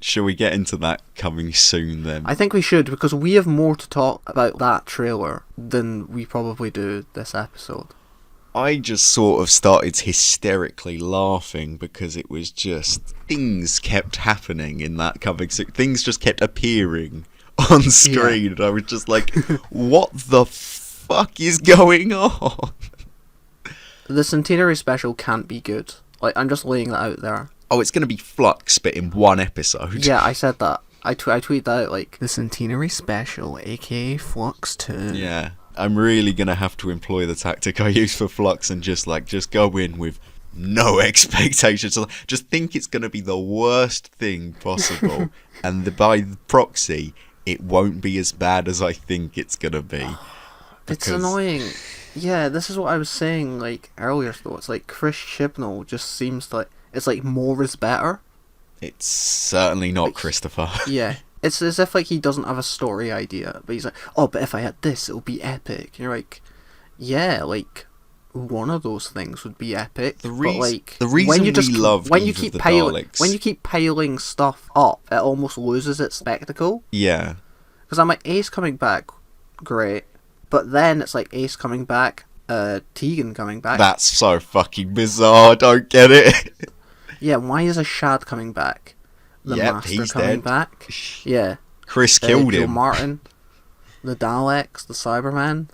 Shall we get into that coming soon then? I think we should, because we have more to talk about that trailer than we probably do this episode. I just sort of started hysterically laughing because it was just... things kept happening in that coming soon. Things just kept appearing on screen. And I was just like, what the fuck is going on? The Centenary special can't be good. Like, I'm just laying that out there. Oh, it's going to be Flux, but in one episode. Yeah, I said that. I tweeted that out, like, the Centenary special, aka Flux 2. Yeah. I'm really going to have to employ the tactic I use for Flux and just go in with no expectations. Just think it's going to be the worst thing possible. And by proxy, it won't be as bad as I think it's going to be. It's annoying. Yeah, this is what I was saying, like, earlier, though. It's like Chris Chibnall just seems like... It's like more is better. It's certainly not like, Christopher. Yeah. It's as if, like, he doesn't have a story idea. But he's like, oh, but if I had this, it'll be epic. And you're like, yeah, like, one of those things would be epic. The reason when you keep piling stuff up, it almost loses its spectacle. Yeah. Because I'm like, Ace coming back, great. But then it's like Ace coming back, Tegan coming back. That's so fucking bizarre. I don't get it. Yeah, why is a Shad coming back? The Master he's coming dead. back. Yeah. Chris killed him. Joe Martin, the Daleks, the Cybermen.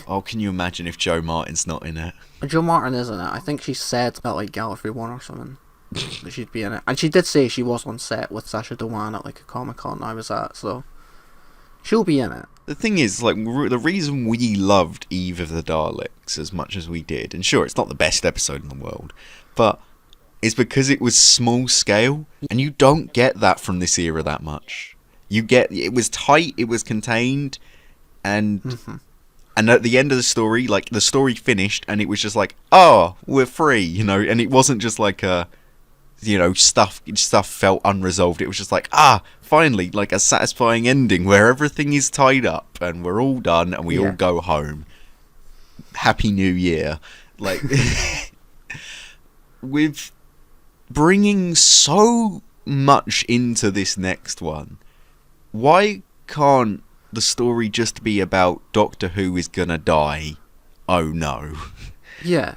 Oh, can you imagine if Joe Martin's not in it? Joe Martin is in it. I think she said about like Gallifrey 1 or something that she'd be in it. And she did say she was on set with Sacha Dhawan at like a Comic-Con I was at, so she'll be in it. The thing is, like, the reason we loved Eve of the Daleks as much as we did, and sure, it's not the best episode in the world, but it's because it was small scale, and you don't get that from this era that much. It was tight, it was contained, and and at the end of the story, like, the story finished, and it was just like, oh, we're free, you know, and it wasn't just like a, you know, stuff felt unresolved. It was just like, finally, like a satisfying ending where everything is tied up and we're all done and we all go home. Happy New Year. Like, with bringing so much into this next one, why can't the story just be about Doctor Who is gonna die? Oh no. Yeah.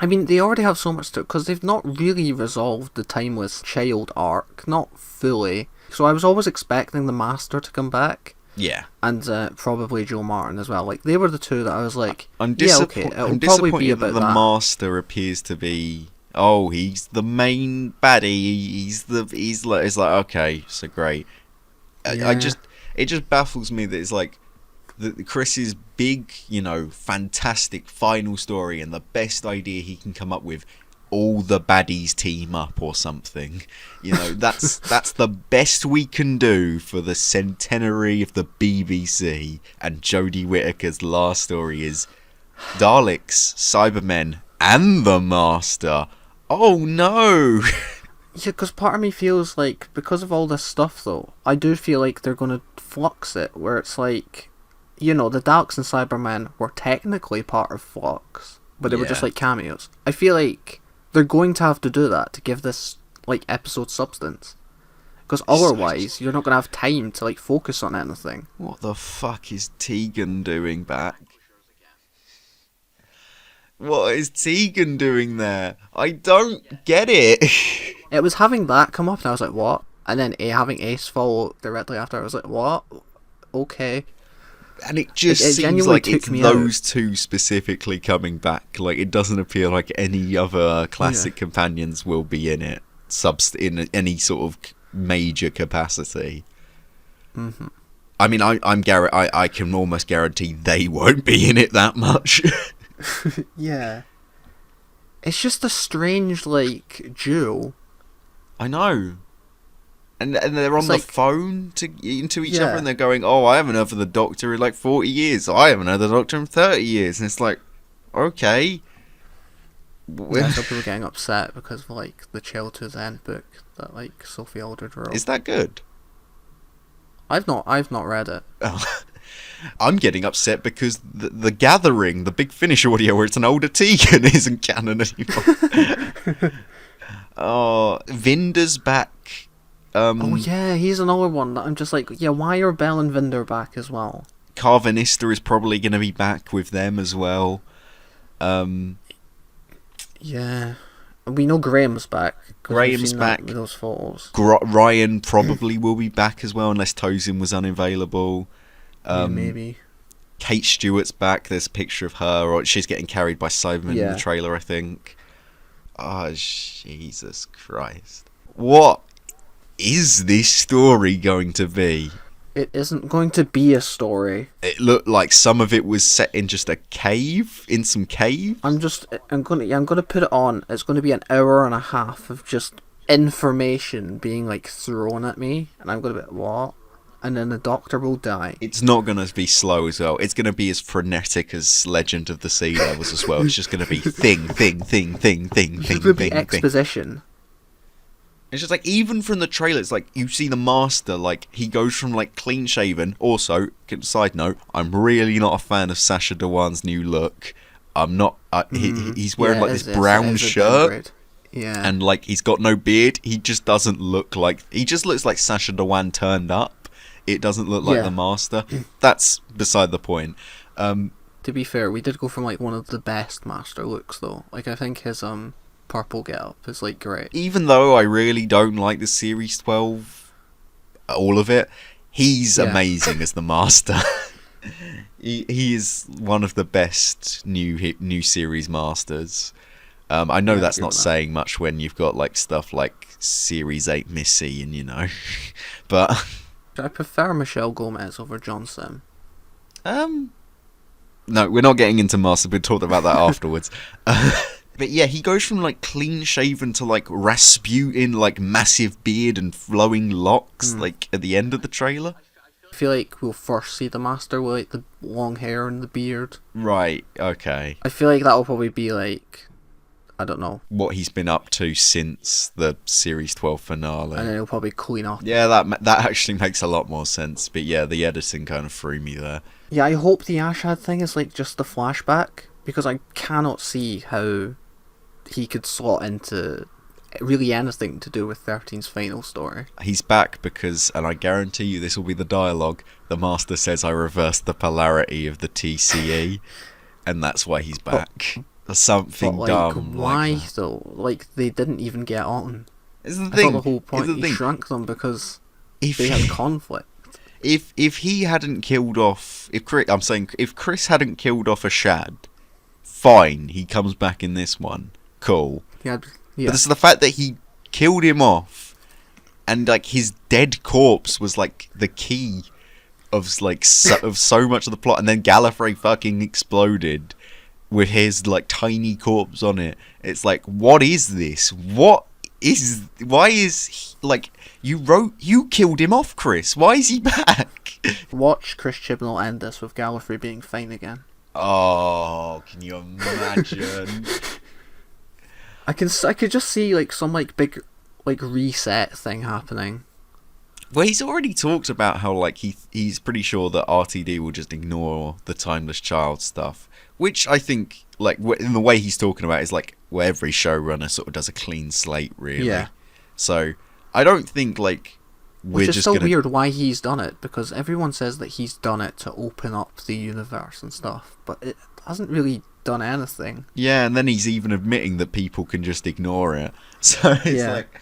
I mean, they already have so much to... Because they've not really resolved the Timeless Child arc. Not fully. So I was always expecting the Master to come back. Yeah. And probably Joe Martin as well. Like, they were the two that I was like, I'm disappointed that the Master appears to be... Oh, he's the main baddie. It's like, okay, so great. Yeah. It just baffles me that it's like... Chris's big, you know, fantastic final story and the best idea he can come up with, all the baddies team up or something. You know, that's the best we can do for the centenary of the BBC. And Jodie Whittaker's last story is Daleks, Cybermen, and the Master. Oh no! Yeah, because part of me feels like, because of all this stuff though, I do feel like they're going to flux it, where it's like... You know, the Daleks and Cybermen were technically part of Flux, but they were just like cameos. I feel like they're going to have to do that to give this like episode substance, because otherwise you're not going to have time to like focus on anything. What the fuck is Tegan doing back? What is Tegan doing there? I don't get it. It was having that come up and I was like, what? And then having Ace follow directly after, I was like, what? Okay. And it just seems like it's those two specifically coming back. Like, it doesn't appear like any other classic companions will be in it, in any sort of major capacity. Mm-hmm. I mean, I can almost guarantee they won't be in it that much. Yeah. It's just a strange, like, duo. I know. And they're on the phone into each other, and they're going, "Oh, I haven't heard of the Doctor in like 40 years. I haven't heard of the Doctor in 30 years." And it's like, okay. Yeah, so people are getting upset because of like the Chill to the End book that like Sophie Aldred wrote. Is that good? I've not read it. Oh. I'm getting upset because the Gathering, the Big Finish audio where it's an older Tegan, isn't canon anymore. Oh, Vinder's back. Oh yeah, he's another one that I'm just like, yeah, why are Bell and Vinder back as well? Carvanista is probably going to be back with them as well. Yeah, we know Graham's back. 'Cause we've Graham's seen back. that with those photos. Ryan probably will be back as well, unless Tosin was unavailable. Yeah, maybe. Kate Stewart's back. There's a picture of her, or she's getting carried by Cyberman in the trailer, I think. Oh, Jesus Christ. What is this story going to be? It isn't going to be a story. It looked like some of it was set in just a cave, in some cave. I'm gonna put it on. It's going to be an hour and a half of just information being like thrown at me, and I'm going to be what? And then the Doctor will die. It's not going to be slow as well. It's going to be as frenetic as Legend of the Sea Levels as well. It's just going to be thing. It would be exposition. It's just like, even from the trailer, it's like, you see the Master, like, he goes from, like, clean shaven. Also, side note, I'm really not a fan of Sacha Dhawan's new look. I'm not, he's wearing, like, this brown shirt. Yeah. And, like, he's got no beard. He just doesn't look like, he just looks like Sacha Dhawan turned up. It doesn't look like the Master. That's beside the point. To be fair, we did go from, like, one of the best Master looks, though. Like, I think his, purple get-up is like great. Even though I really don't like the Series 12, all of it, he's amazing as the Master. he is one of the best new series Masters. I know that's not saying much when you've got like stuff like Series 8 Missy and but I prefer Michelle Gomez over John Sim. No, we're not getting into Master. We'll talk about that afterwards. But yeah, he goes from like clean shaven to like Rasputin, like massive beard and flowing locks, like at the end of the trailer. I feel like we'll first see the Master with like the long hair and the beard. Right, okay. I feel like that'll probably be like, I don't know, what he's been up to since the Series 12 finale. And then he'll probably clean up. Yeah, that actually makes a lot more sense. But yeah, the editing kind of threw me there. Yeah, I hope the Ashad thing is like just the flashback, because I cannot see how he could slot into really anything to do with 13's final story. He's back because, and I guarantee you this will be the dialogue, the Master says, I reversed the polarity of the TCE, and that's why he's back. Something but, like, dumb. Why, like that. though? Like, they didn't even get on. Is the I thing. thought the whole point he shrunk them because they had conflict. If he hadn't killed off... if Chris hadn't killed off Ashad, fine, he comes back in this one. Cool. Yeah. But it's the fact that he killed him off, and like his dead corpse was like the key of like of so much of the plot, and then Gallifrey fucking exploded with his like tiny corpse on it. It's like, what is this? Why is he, like, you killed him off, Chris? Why is he back? Watch Chris Chibnall end this with Gallifrey being fine again. Oh, can you imagine? I could just see like some like big like reset thing happening. Well, he's already talked about how like he's pretty sure that RTD will just ignore the Timeless Child stuff, which I think like in the way he's talking about is like where every showrunner sort of does a clean slate, really. Yeah. So I don't think like which is so weird why he's done it, because everyone says that he's done it to open up the universe and stuff, but it hasn't really done anything. Yeah, and then he's even admitting that people can just ignore it. So it's like,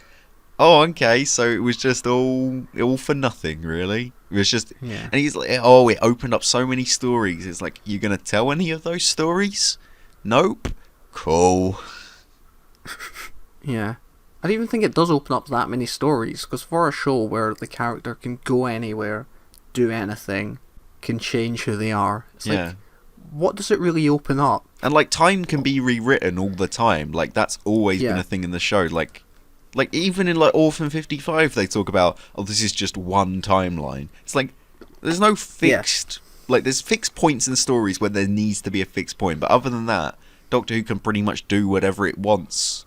oh, okay, so it was just all for nothing, really. It was just, and he's like, oh, it opened up so many stories. It's like, you gonna tell any of those stories? Nope. Cool. Yeah. I don't even think it does open up that many stories, because for a show where the character can go anywhere, do anything, can change who they are, it's like, what does it really open up? And like, time can be rewritten all the time. Like, that's always been a thing in the show. Like even in like Orphan 55, they talk about, oh, this is just one timeline. It's like, there's no fixed like, there's fixed points in stories where there needs to be a fixed point, but other than that, Doctor Who can pretty much do whatever it wants.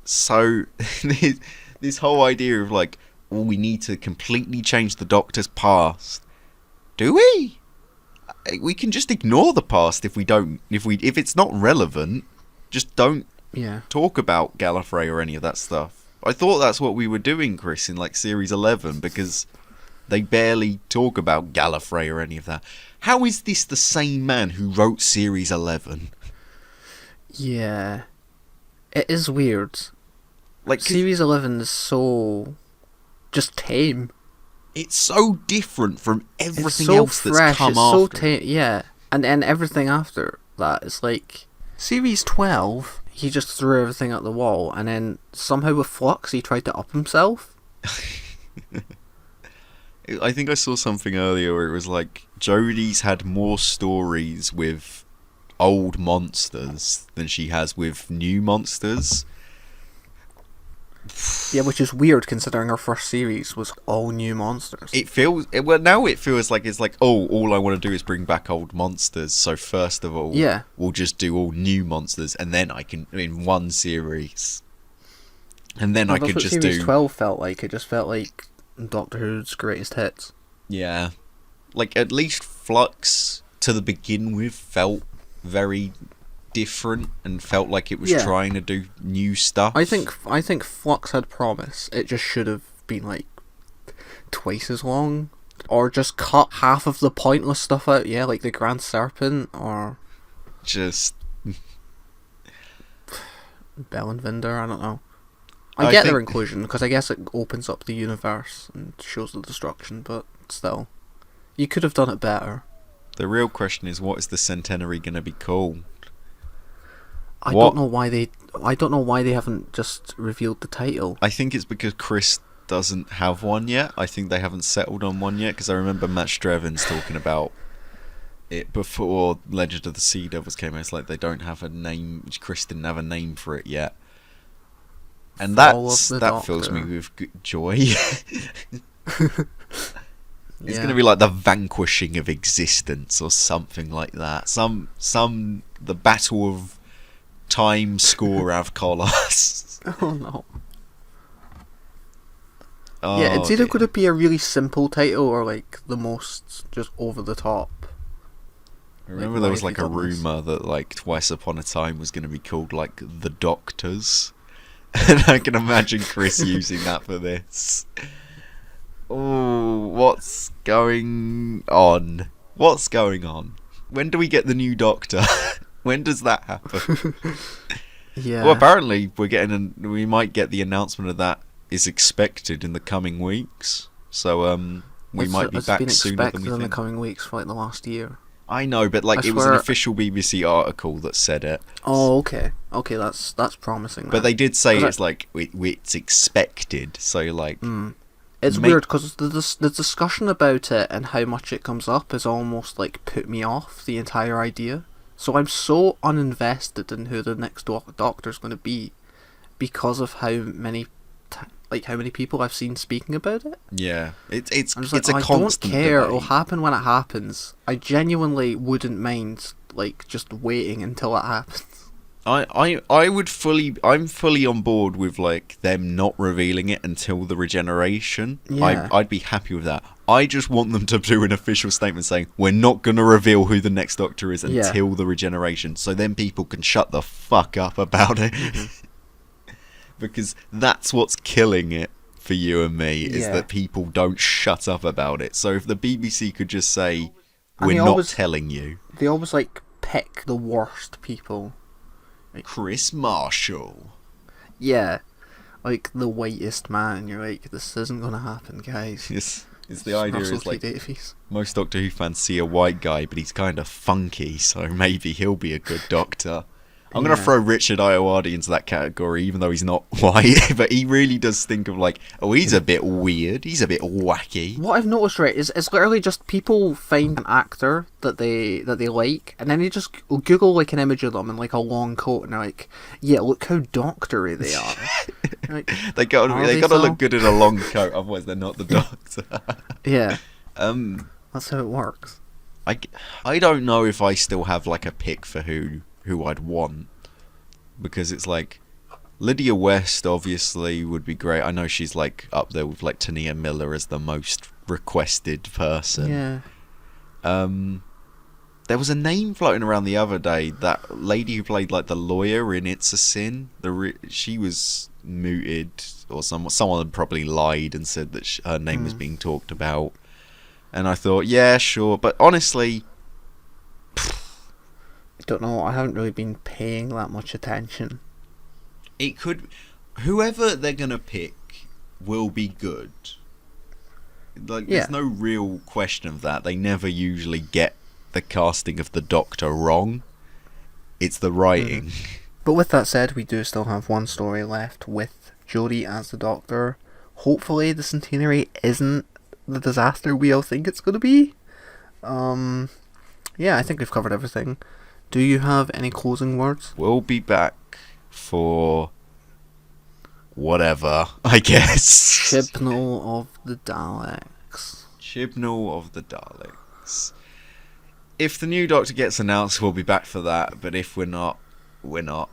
So this whole idea of like, well, we need to completely change the Doctor's past. Do we? We can just ignore the past if it's not relevant. Just don't talk about Gallifrey or any of that stuff. I thought that's what we were doing, Chris, in like series 11, because they barely talk about Gallifrey or any of that. How is this the same man who wrote series 11? Yeah. It is weird. Like, Series 11 is so just tame. it's so different from everything It's so else fresh. that's come It's so after. tame. Yeah. And then everything after that is like... Series 12, he just threw everything at the wall, and then somehow with Flux he tried to up himself. I think I saw something earlier where it was like, Jodie's had more stories with old monsters than she has with new monsters. Yeah, which is weird considering our first series was all new monsters. Now it feels like it's like, oh, all I want to do is bring back old monsters. So first of all, Yeah. we'll just do all new monsters, and then I can in one series, and then I That's could what just Series do 12 felt like. It just felt like Doctor Who's greatest hits. yeah, like at least Flux to the begin with felt very different and felt like it was Yeah. trying to do new stuff. I think Flux had promise. It just should have been like twice as long, or just cut half of the pointless stuff out. Yeah, like the Grand Serpent or just Bellenvinder. I don't know. I I get think- their inclusion because I guess it opens up the universe and shows the destruction, but still, you could have done it better. the real question is, what is the Centenary going to be called? I What? don't know why they haven't just revealed the title. I think it's because Chris doesn't have one yet. I think they haven't settled on one yet, because I remember Matt Strevens talking about it before Legend of the Sea Devils came out. It's like they don't have a name. Chris didn't have a name for it yet, and Fall of the that fills me Doctor. with joy. It's going to be like the vanquishing of existence or something like that. The battle of time score of Kolos. Oh no. Oh, Yeah, it's either dear. going to be a really simple title or like the most just over the top. I remember Like, there why was have like you a done this? rumour that like Twice Upon a Time was going to be called like The Doctors. And I can imagine Chris using that for this. Oh, what's going on? What's going on? When do we get the new Doctor? When does that happen? Yeah. Well, apparently we might get the announcement of that is expected in the coming weeks. So we might be it's back been sooner than expected we in the think. coming weeks for like the last year. I know, but like I it was an swear- official BBC article that said it. Oh, okay. Okay, that's promising. But then. they did say 'Cause it's like it's expected. So like It's make- weird because the discussion about it and how much it comes up has almost like put me off the entire idea. So I'm so uninvested in who the next Doctor's going to be because of how many people I've seen speaking about it. yeah, it's I'm just it's like, a I don't constant care. debate. It'll happen when it happens. I genuinely wouldn't mind like just waiting until it happens. I'm fully on board with like them not revealing it until the regeneration. Yeah. I'd be happy with that. I just want them to do an official statement saying we're not going to reveal who the next Doctor is Yeah. until the regeneration, so then people can shut the fuck up about it. Because that's what's killing it for you and me, is Yeah. that people don't shut up about it. So if the BBC could just say And we're they not always- telling you. They always like pick the worst people. Chris Marshall. Yeah, like the whitest man. You're like, this isn't gonna happen, guys. It's the idea Russell is T like Davies. most Doctor Who fans see a white guy, but he's kind of funky, so maybe he'll be a good Doctor. I'm going to Yeah. throw Richard Ayoade into that category, even though he's not white, but he really does think of like, oh, he's a bit weird, he's a bit wacky. What I've noticed, right, is it's literally just people find an actor that they like, and then they just Google like an image of them in like a long coat, and they're like, yeah, look how doctory they are. You're like, They got Are they they got to so? look good in a long coat, otherwise they're not the Doctor. yeah, I that's how it works. don't know if I still have like a pick for who I'd want, because it's like Lydia West obviously would be great. I know she's like up there with like Tania Miller as the most requested person. Yeah. There was a name floating around the other day, that lady who played like the lawyer in It's a Sin. She was mooted, or someone had probably lied and said that her name was being talked about. And I thought, yeah, sure. But honestly, I don't know. I haven't really been paying that much attention. it could... Whoever they're going to pick will be good. Like, Yeah. there's no real question of that. They never usually get the casting of the Doctor wrong. It's the writing. But with that said, we do still have one story left with Jodie as the Doctor. Hopefully the Centenary isn't the disaster we all think it's going to be. Yeah, I think we've covered everything. Do you have any closing words? We'll be back for... whatever, I guess. Chibnall of the Daleks. Chibnall of the Daleks. If the new Doctor gets announced, we'll be back for that. But if we're not, we're not.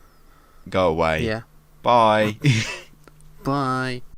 Go away. Yeah. Bye. Bye.